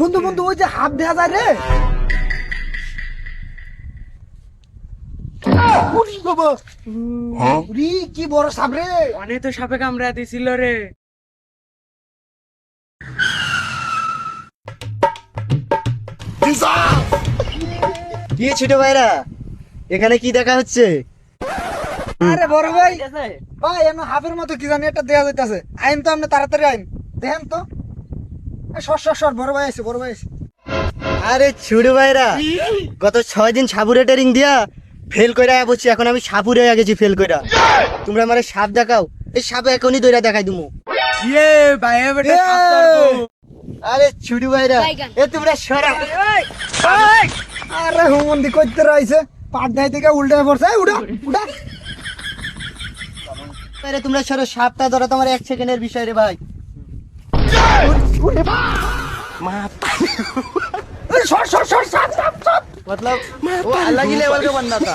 বন্ধু বন্ধু ওই যে হাত দেখা যায় রে। উরি বাবা, উরি কি বড় সাপ রে। অনেক তো সাপে কামড়া দিছিল রে। কি ছোট ভাইরা, এখানে কি দেখা হচ্ছে? আরে বড় ভাই, ভাই এমন হাফের মতো কি জানি একটা দেয়া যাইতাছে। আইন তো আপনি তাড়াতাড়ি আইন, দেখেন তো। সর সর সর, বড় ভাই আছে, বড় ভাই আছে। আরে ছোট ভাইরা, গত 6 দিন সাপুরে ট্রেনিং দিয়া ফেল কইরা বলছি, এখন আমি সাপুরে হয়ে গেছি ফেল কইরা। তোমরা আমারে সাপ দেখাও, এই সাপ এখনই দইরা দেখাই দিমু। ইয়ে ভাই বেটা সাপ ধরবো। আরে ছোট ভাইরা, এ তোমরা সরা। আরে হুমন্দি কইতে রইছে, পাট দাই থেকে উল্টে পড়ছে। উড়া উড়া। আরে তোমরা সরো, সাপটা ধরা তোমার 1 সেকেন্ডের বিষয় রে ভাই। সর সর সর, সাপ সাপ সাপ। मतलब वो अलग ही लेवल का बनना था।